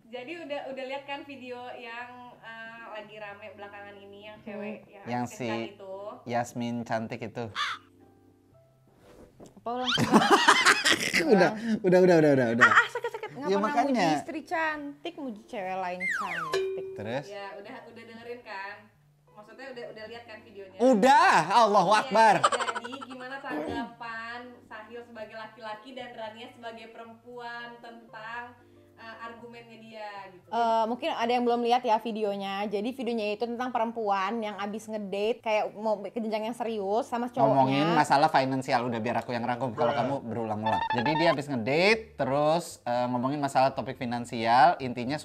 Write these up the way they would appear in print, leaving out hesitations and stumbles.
Jadi udah lihat kan video yang lagi rame belakangan ini yang cewek yang si itu. Yasmin cantik itu. Apa ulang? udah. Sakit. Nggak Ya, pernah makanya. muji istri cantik, muji cewek lain cantik. Terus? Ya udah dengerin kan. Maksudnya udah lihat kan videonya. Udah, Allahu Akbar. Jadi gimana tanggapan Sahil sebagai laki-laki dan Rania sebagai perempuan tentang argumennya dia gitu. Mungkin ada yang belum lihat ya videonya. Jadi videonya itu tentang perempuan yang abis ngedate kayak mau ke jenjang yang serius sama cowoknya. Ngomongin masalah finansial, udah biar aku yang rangkum kalau kamu berulang-ulang. Jadi dia habis ngedate, terus ngomongin masalah topik finansial. Intinya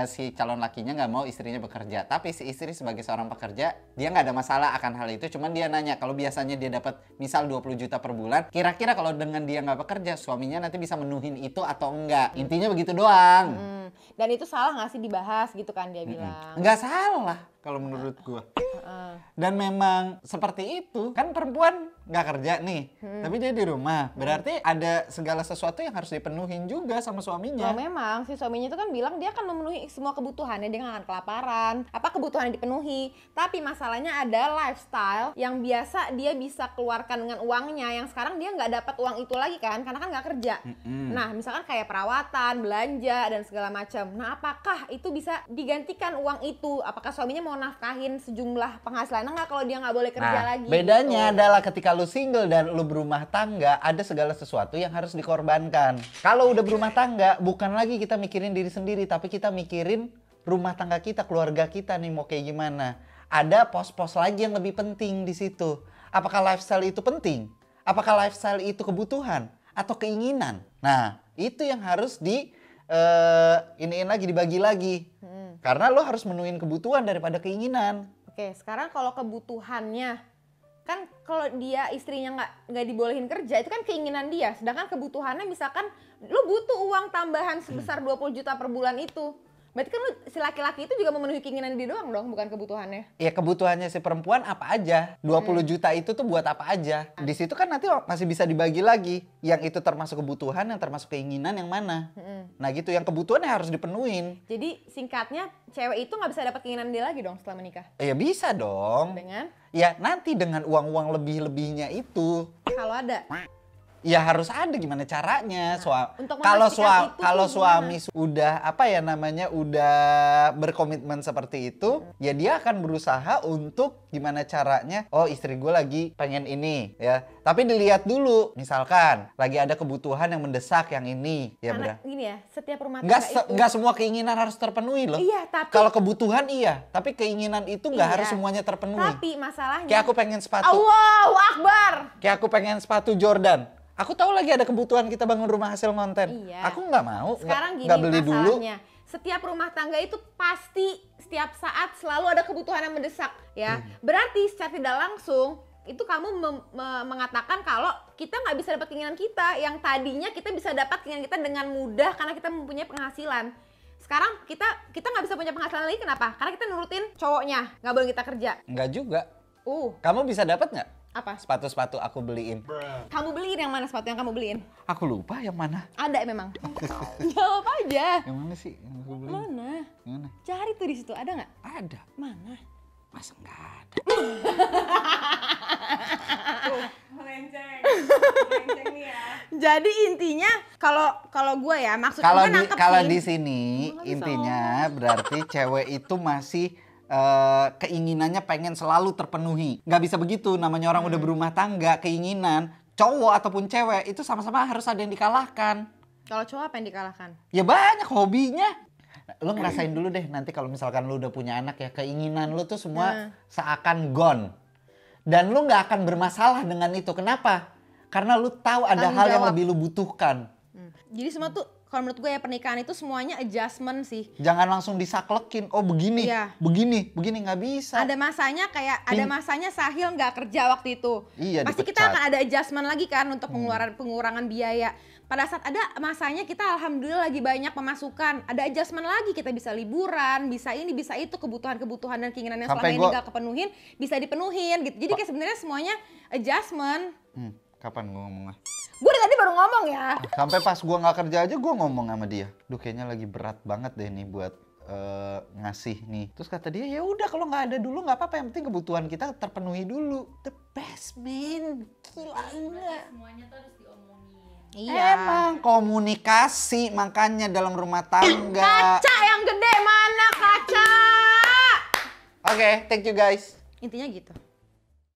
si calon lakinya nggak mau istrinya bekerja. Tapi si istri sebagai seorang pekerja, dia nggak ada masalah akan hal itu. Cuman dia nanya, kalau biasanya dia dapat misal 20 juta per bulan, kira-kira kalau dengan dia nggak bekerja, suaminya nanti bisa menuhin itu atau enggak. Intinya begitu doang. Dan itu salah nggak sih dibahas gitu kan dia bilang. Nggak salah kalau menurut gua. Dan memang seperti itu. Kan perempuan nggak kerja nih, tapi dia di rumah. Berarti ada segala sesuatu yang harus dipenuhin juga sama suaminya. Nah, memang si suaminya itu kan bilang dia akan memenuhi semua kebutuhannya, dia nggak akan kelaparan. Apa kebutuhannya dipenuhi? Tapi masalahnya ada lifestyle yang biasa dia bisa keluarkan dengan uangnya, yang sekarang dia nggak dapat uang itu lagi kan, karena kan nggak kerja. Nah, misalkan kayak perawatan, belanja dan segala macam. Nah, apakah itu bisa digantikan uang itu? Apakah suaminya mau nafkahin sejumlah penghasilan nggak kalau dia nggak boleh kerja lagi? Bedanya gitu. adalah ketika lu single dan lu berumah tangga, ada segala sesuatu yang harus dikorbankan. Kalau udah berumah tangga, bukan lagi kita mikirin diri sendiri, tapi kita mikirin rumah tangga kita, keluarga kita nih mau kayak gimana. Ada pos-pos lagi yang lebih penting di situ. Apakah lifestyle itu penting? Apakah lifestyle itu kebutuhan atau keinginan? Nah, itu yang harus dibagi lagi. Karena lo harus menuhin kebutuhan daripada keinginan. Oke, sekarang kalau kebutuhannya, kan kalau dia istrinya nggak dibolehin kerja, itu kan keinginan dia. Sedangkan kebutuhannya misalkan lu butuh uang tambahan sebesar 20 juta per bulan itu. Berarti kan lu, si laki-laki itu juga memenuhi keinginan dia doang dong, bukan kebutuhannya. Ya kebutuhannya si perempuan apa aja. 20 juta itu tuh buat apa aja. Di situ kan nanti masih bisa dibagi lagi. Yang itu termasuk kebutuhan, yang termasuk keinginan yang mana. Nah gitu, yang kebutuhan yang harus dipenuhin. Jadi singkatnya, cewek itu nggak bisa dapat keinginan dia lagi dong setelah menikah? Ya bisa dong. Dengan? Ya nanti dengan uang-uang lebih-lebihnya itu. Kalau ada? Ya harus ada gimana caranya. untuk Kalau memastikan itu kalau gimana? suami udah udah berkomitmen seperti itu, ya dia akan berusaha untuk gimana caranya. Oh, istri gue lagi pengen ini ya. Tapi dilihat dulu, misalkan lagi ada kebutuhan yang mendesak yang ini, ya Karena gini ya, setiap rumah Nggak, tangga itu nggak semua keinginan harus terpenuhi loh. Iya, tapi Kalau kebutuhan iya, tapi keinginan itu nggak Iya. harus semuanya terpenuhi. Tapi masalahnya, Kayak aku pengen sepatu. Allahu Akbar. Kayak aku pengen sepatu Jordan. Aku tahu lagi ada kebutuhan kita bangun rumah hasil konten. Iya. Aku nggak mau, Sekarang gini nggak beli dulu. masalahnya. Setiap rumah tangga itu pasti setiap saat selalu ada kebutuhan yang mendesak ya. Berarti secara tidak langsung itu kamu mengatakan kalau kita nggak bisa dapat keinginan kita yang tadinya kita bisa dapat keinginan kita dengan mudah karena kita mempunyai penghasilan. Sekarang kita nggak bisa punya penghasilan lagi, kenapa? Karena kita nurutin cowoknya, nggak boleh kita kerja. Nggak juga. Kamu bisa dapat nggak? Apa? Sepatu-sepatu aku beliin. Kamu beliin yang mana sepatu yang kamu beliin? Aku lupa yang mana. Ada memang. Jawab aja. Yang mana sih yang aku beliin? Mana? Yang mana? Cari tuh di situ, ada nggak? Ada. Mana? Masa nggak ada? Melenceng nih ya. Jadi intinya kalau gue ya maksud Kalau gue nangkep kalau sih. di sini intinya berarti cewek itu masih keinginannya pengen selalu terpenuhi. Nggak bisa begitu, namanya orang udah berumah tangga, keinginan cowok ataupun cewek itu sama-sama harus ada yang dikalahkan. Kalau cowok apa yang dikalahkan? Ya banyak hobinya. Lo ngerasain dulu deh nanti kalau misalkan lo udah punya anak ya, keinginan lo tuh semua seakan gone. Dan lo nggak akan bermasalah dengan itu. Kenapa? Karena lo tahu ada hal yang lebih lo butuhkan. Jadi semua tuh kalau menurut gue ya pernikahan itu semuanya adjustment sih. Jangan langsung disaklekin. Oh begini, Iya. begini nggak bisa. Ada masanya ada masanya Sahil nggak kerja waktu itu. Iya, Pasti dipecat. kita akan ada adjustment lagi kan untuk pengurangan biaya. Pada saat ada masanya kita alhamdulillah lagi banyak pemasukan. Ada adjustment lagi, kita bisa liburan, bisa ini, bisa itu, kebutuhan-kebutuhan dan keinginan yang selama ini nggak kepenuhin bisa dipenuhin gitu. Jadi kayak sebenarnya semuanya adjustment. Kapan gue ngomongnya? Gue tadi baru ngomong ya. Sampai pas gue nggak kerja aja gue ngomong sama dia. Duh kayaknya lagi berat banget deh nih buat ngasih nih. Terus kata dia, ya udah kalau nggak ada dulu nggak apa-apa, yang penting kebutuhan kita terpenuhi dulu. The best man, gila enggak? Semuanya tuh harus diomongin. Iya. Emang komunikasi makanya dalam rumah tangga. Kaca yang gede mana kaca? Oke, thank you guys. Intinya gitu.